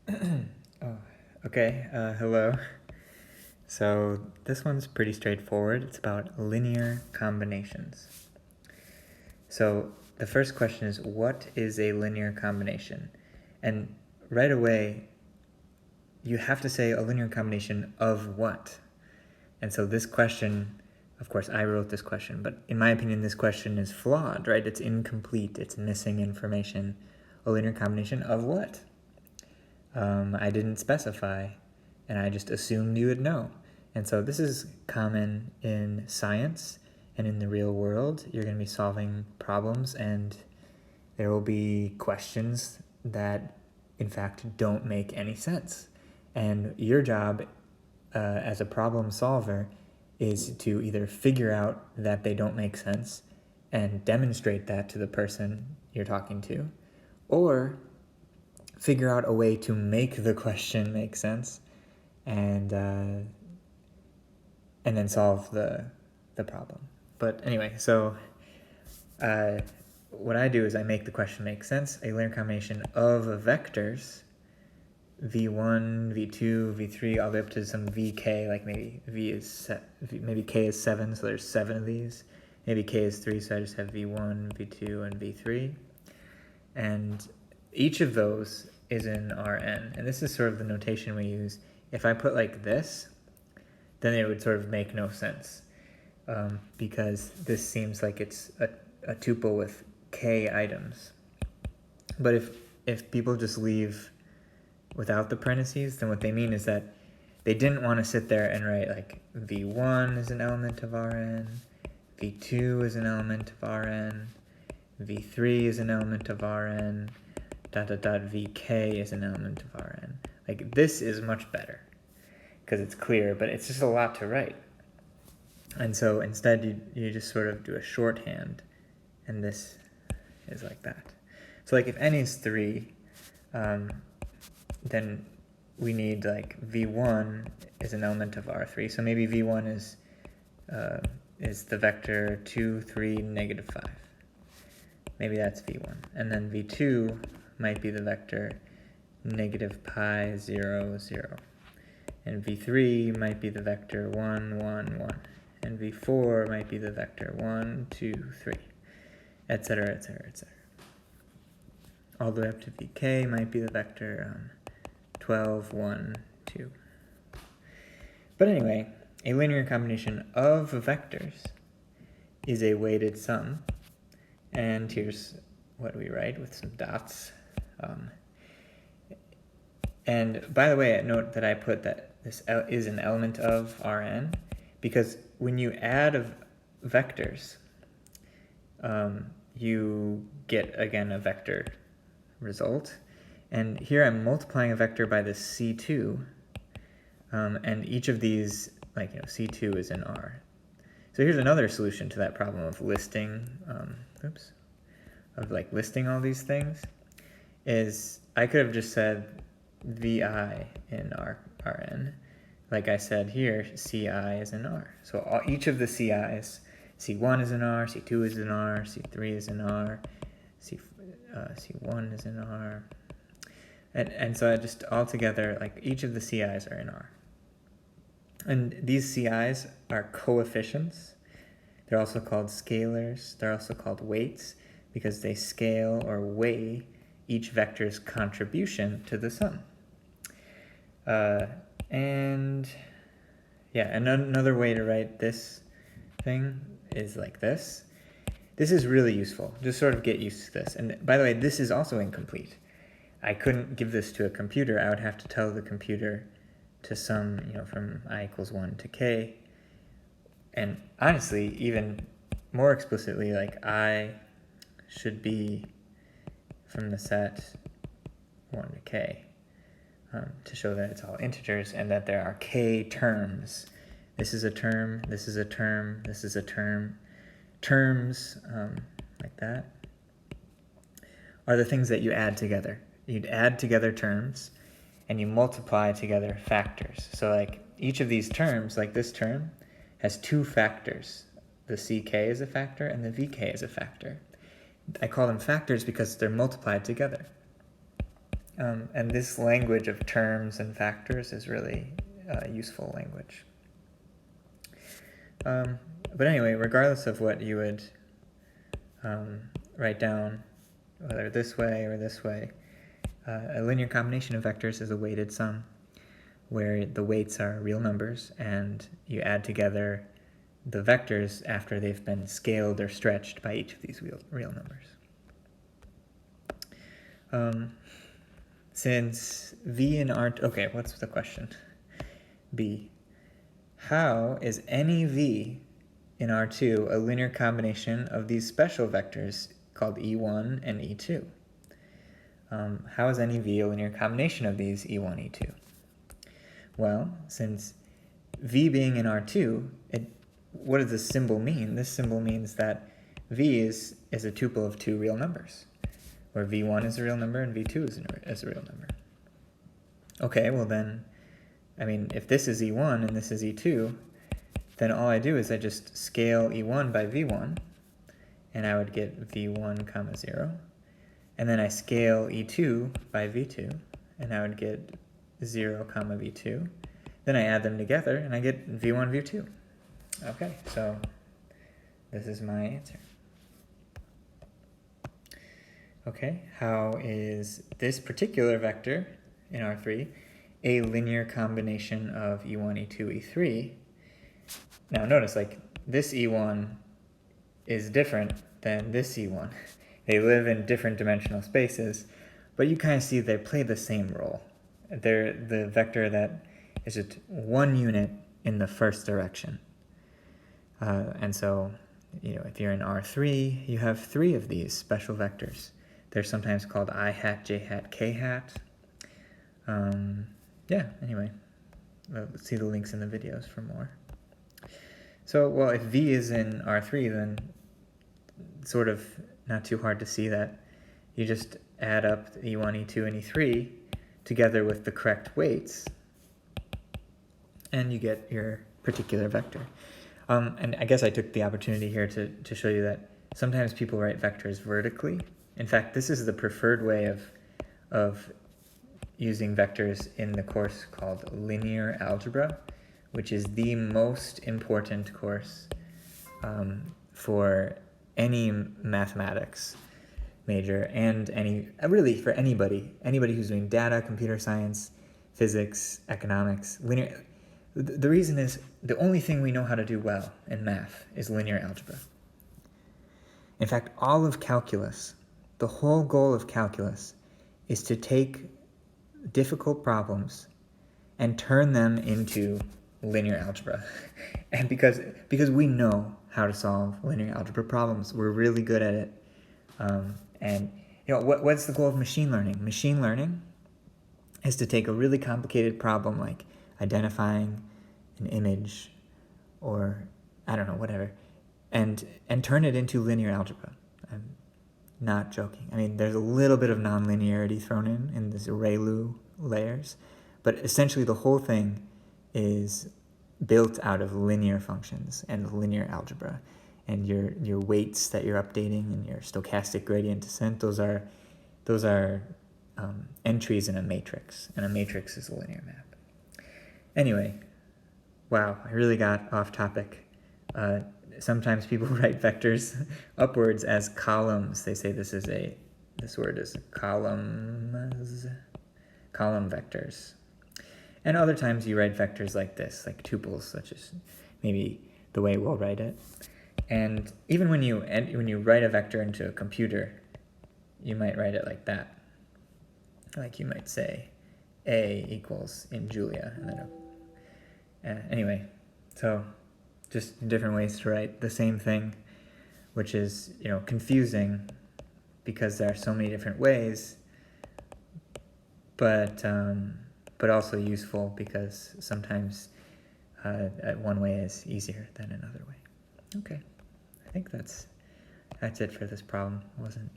Oh, okay, hello. So this one's pretty straightforward. It's about linear combinations. So the first question is, what is a linear combination? And right away, you have to say a linear combination of what? And so this question, of course, I wrote this question, but in my opinion, this question is flawed, right? It's incomplete, it's missing information. A linear combination of what? I didn't specify, and I just assumed you would know. And so this is common in science and in the real world. You're going to be solving problems, and there will be questions that, in fact, don't make any sense. And your job as a problem solver is to either figure out that they don't make sense and demonstrate that to the person you're talking to, or figure out a way to make the question make sense and then solve the problem. But anyway, so what I do is I make the question make sense. A linear combination of vectors v1, v2, v3, all the way up to some vk, like maybe maybe k is 7, so there's 7 of these. Maybe k is 3, so I just have v1, v2, and v3. And each of those is in Rn. And this is sort of the notation we use. If I put like this, then it would sort of make no sense, because this seems like it's a tuple with k items. But if people just leave without the parentheses, then what they mean is that they didn't want to sit there and write like v1 is an element of Rn, v2 is an element of Rn, v3 is an element of Rn, ... vk is an element of Rn. Like, this is much better because it's clear, but it's just a lot to write. And so instead you just sort of do a shorthand, and this is like that. So like if n is 3, then we need like v1 is an element of R3. So maybe v1 is the vector 2, 3, negative 5. Maybe that's v1. And then v2 might be the vector negative pi, 0, 0. And v3 might be the vector 1, 1, 1. And v4 might be the vector 1, 2, 3, etc., etc., etc. All the way up to vk might be the vector 12, 1, 2. But anyway, a linear combination of vectors is a weighted sum. And here's what we write with some dots. And by the way, note that I put that this is an element of Rn, because when you add vectors, you get, again, a vector result. And here I'm multiplying a vector by this C2, and each of these, like, C2 is in R. So here's another solution to that problem of listing, listing all these things, is I could have just said Vi in Rn. Like I said here, Ci is in R. So each of the Ci's, C1 is in R, C2 is in R, C3 is in R, C1 is in R. And so I just altogether, like, each of the Ci's are in R. And these Ci's are coefficients. They're also called scalars. They're also called weights because they scale or weigh each vector's contribution to the sum. And another way to write this thing is like this. This is really useful. Just sort of get used to this. And by the way, this is also incomplete. I couldn't give this to a computer. I would have to tell the computer to sum, from I equals 1 to k. And honestly, even more explicitly, like, I should be from the set 1 to k, to show that it's all integers and that there are k terms. This is a term, this is a term, this is a term. Terms, like that, are the things that you add together. You'd add together terms, and you multiply together factors. So like each of these terms, like this term, has 2 factors. The ck is a factor, and the vk is a factor. I call them factors because they're multiplied together. And this language of terms and factors is really useful language. But anyway, regardless of what you would write down, whether this way or this way, a linear combination of vectors is a weighted sum where the weights are real numbers and you add together the vectors after they've been scaled or stretched by each of these real numbers. Since V in R, okay, what's the question? B. How is any V in R2 a linear combination of these special vectors called E1 and E2? How is any V a linear combination of these E1, E2? Well, since V being in R2, what does this symbol mean? This symbol means that V is a tuple of two real numbers, where V1 is a real number and V2 is a real number. Okay, well then, I mean, if this is E1 and this is E2, then all I do is I just scale E1 by V1, and I would get V1 comma 0. And then I scale E2 by V2, and I would get 0 comma V2. Then I add them together, and I get V1, V2. Okay, so this is my answer. Okay, how is this particular vector in R3 a linear combination of E1, E2, E3? Now notice, like, this E1 is different than this E1. They live in different dimensional spaces, but you kind of see they play the same role. They're the vector that is just one unit in the first direction. And so, you know, if you're in R3, you have three of these special vectors. They're sometimes called I hat, J hat, K hat. Yeah, anyway, let's see the links in the videos for more. So, well, if V is in R3, then sort of not too hard to see that you just add up E1, E2, and E3 together with the correct weights, and you get your particular vector. And I guess I took the opportunity here to show you that sometimes people write vectors vertically. In fact, this is the preferred way of using vectors in the course called linear algebra, which is the most important course for any mathematics major and really for anybody who's doing data, computer science, physics, economics, linear. The reason is the only thing we know how to do well in math is linear algebra. In fact, all of calculus, the whole goal of calculus is to take difficult problems and turn them into linear algebra. And because we know how to solve linear algebra problems, we're really good at it. And you know, what's the goal of machine learning? Machine learning is to take a really complicated problem like identifying an image or I don't know, whatever, and turn it into linear algebra. I'm not joking. I mean, there's a little bit of nonlinearity thrown in this ReLU layers, but essentially the whole thing is built out of linear functions and linear algebra. And your weights that you're updating and your stochastic gradient descent, those are entries in a matrix, and a matrix is a linear map. Anyway, wow, I really got off topic. Sometimes people write vectors upwards as columns. They say this word is column vectors. And other times you write vectors like this, like tuples, such as maybe the way we'll write it. And even when you write a vector into a computer, you might write it like that. Like you might say A equals in Julia. And then anyway, so just different ways to write the same thing, which is, you know, confusing because there are so many different ways, but also useful because sometimes one way is easier than another way. Okay, I think that's it for this problem. It wasn't